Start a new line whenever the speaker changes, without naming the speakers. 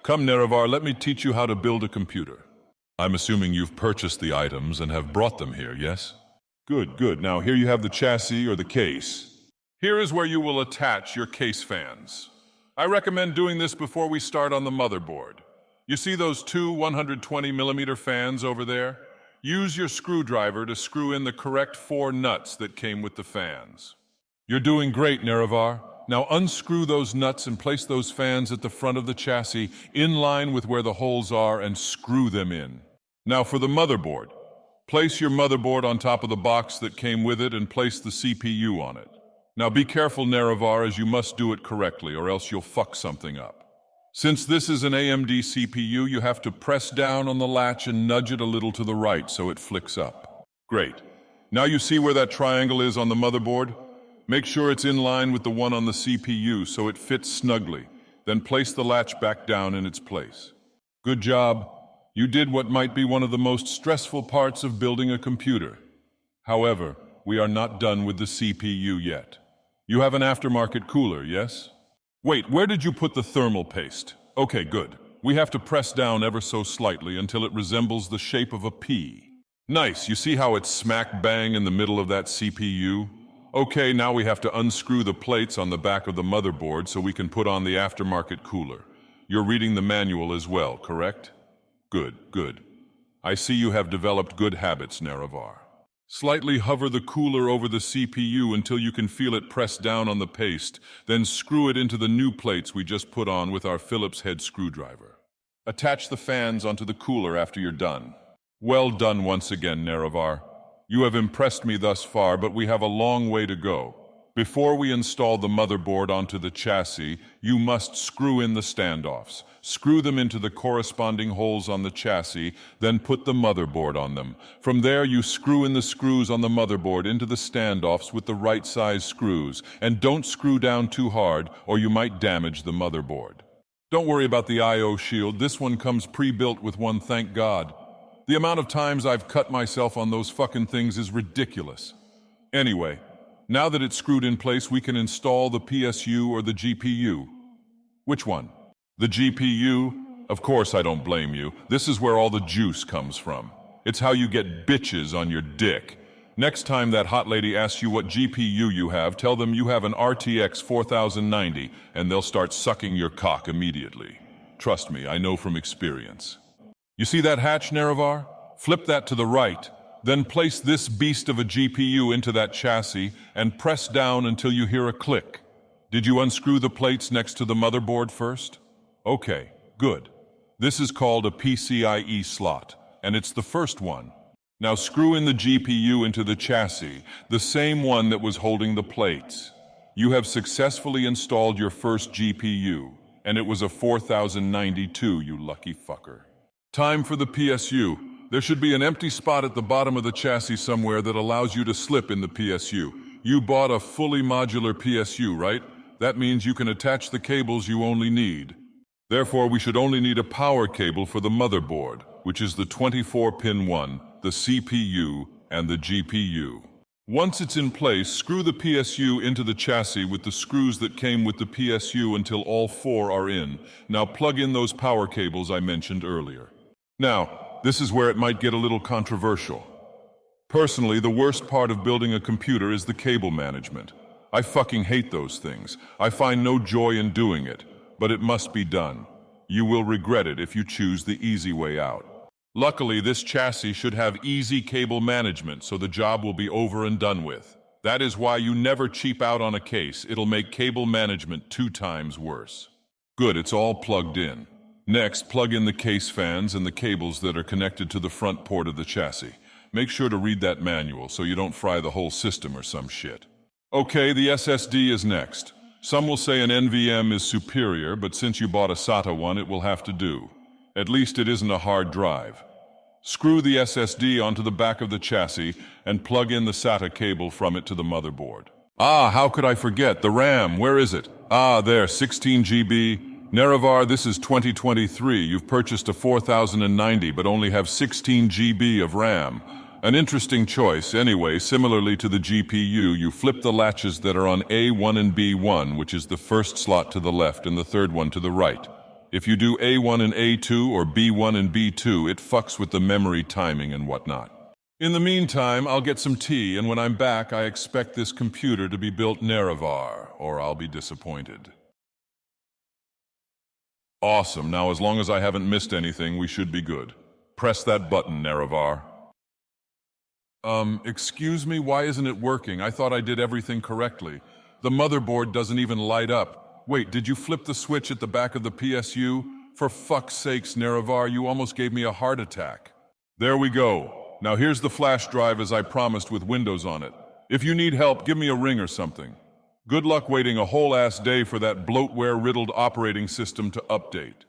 Come, Nerevar, let me teach you how to build a computer. I'm assuming you've purchased the items and have brought them here, yes? Good, good. Now here you have the chassis or the case. Here is where you will attach your case fans. I recommend doing this before we start on the motherboard. You see those two 120mm fans over there? Use your screwdriver to screw in the correct 4 nuts that came with the fans. You're doing great, Nerevar. Now unscrew those nuts and place those fans at the front of the chassis in line with where the holes are and screw them in. Now for the motherboard. Place your motherboard on top of the box that came with it and place the CPU on it. Now be careful, Nerevar, as you must do it correctly or else you'll fuck something up. Since this is an AMD CPU, you have to press down on the latch and nudge it a little to the right so it flicks up. Great. Now you see where that triangle is on the motherboard? Make sure it's in line with the one on the CPU so it fits snugly. Then place the latch back down in its place. Good job. You did what might be one of the most stressful parts of building a computer. However, we are not done with the CPU yet. You have an aftermarket cooler, yes? Wait, where did you put the thermal paste? Okay, good. We have to press down ever so slightly until it resembles the shape of a pea. Nice, you see how it's smack bang in the middle of that CPU? Okay, now we have to unscrew the plates on the back of the motherboard so we can put on the aftermarket cooler. You're reading the manual as well, correct? Good, good. I see you have developed good habits, Nerevar. Slightly hover the cooler over the CPU until you can feel it press down on the paste, then screw it into the new plates we just put on with our Phillips head screwdriver. Attach the fans onto the cooler after you're done. Well done once again, Nerevar. You have impressed me thus far, but we have a long way to go. Before we install the motherboard onto the chassis, you must screw in the standoffs. Screw them into the corresponding holes on the chassis, then put the motherboard on them. From there, you screw in the screws on the motherboard into the standoffs with the right size screws. And don't screw down too hard, or you might damage the motherboard. Don't worry about the I/O shield. This one comes pre-built with one, thank God. The amount of times I've cut myself on those fucking things is ridiculous. Anyway, now that it's screwed in place, we can install the PSU or the GPU. Which one? The GPU? Of course I don't blame you. This is where all the juice comes from. It's how you get bitches on your dick. Next time that hot lady asks you what GPU you have, tell them you have an RTX 4090, and they'll start sucking your cock immediately. Trust me, I know from experience. You see that hatch, Nerevar? Flip that to the right, then place this beast of a GPU into that chassis and press down until you hear a click. Did you unscrew the plates next to the motherboard first? Okay, good. This is called a PCIe slot, and it's the first one. Now screw in the GPU into the chassis, the same one that was holding the plates. You have successfully installed your first GPU, and it was a 4092, you lucky fucker. Time for the PSU. There should be an empty spot at the bottom of the chassis somewhere that allows you to slip in the PSU. You bought a fully modular PSU, right? That means you can attach the cables you only need. Therefore, we should only need a power cable for the motherboard, which is the 24-pin one, the CPU, and the GPU. Once it's in place, screw the PSU into the chassis with the screws that came with the PSU until all 4 are in. Now plug in those power cables I mentioned earlier. Now, this is where it might get a little controversial. Personally, the worst part of building a computer is the cable management. I fucking hate those things. I find no joy in doing it, but it must be done. You will regret it if you choose the easy way out. Luckily, this chassis should have easy cable management, so the job will be over and done with. That is why you never cheap out on a case. It'll make cable management 2 times worse. Good, it's all plugged in. Next, plug in the case fans and the cables that are connected to the front port of the chassis. Make sure to read that manual so you don't fry the whole system or some shit. Okay, the SSD is next. Some will say an NVMe is superior, but since you bought a SATA one, it will have to do. At least it isn't a hard drive. Screw the SSD onto the back of the chassis and plug in the SATA cable from it to the motherboard. Ah, how could I forget? The RAM, where is it? Ah, there, 16 GB. Nerevar, this is 2023. You've purchased a 4090 but only have 16 GB of RAM. An interesting choice. Anyway, similarly to the GPU, you flip the latches that are on A1 and B1, which is the first slot to the left and the third one to the right. If you do A1 and A2 or B1 and B2, it fucks with the memory timing and whatnot. In the meantime, I'll get some tea, and when I'm back, I expect this computer to be built Nerevar, or I'll be disappointed. Awesome. Now, as long as I haven't missed anything, we should be good. Press that button, Nerevar. Excuse me, why isn't it working? I thought I did everything correctly. The motherboard doesn't even light up. Wait, did you flip the switch at the back of the PSU? For fuck's sakes, Nerevar, you almost gave me a heart attack. There we go. Now here's the flash drive as I promised with Windows on it. If you need help, give me a ring or something. Good luck waiting a whole ass day for that bloatware-riddled operating system to update.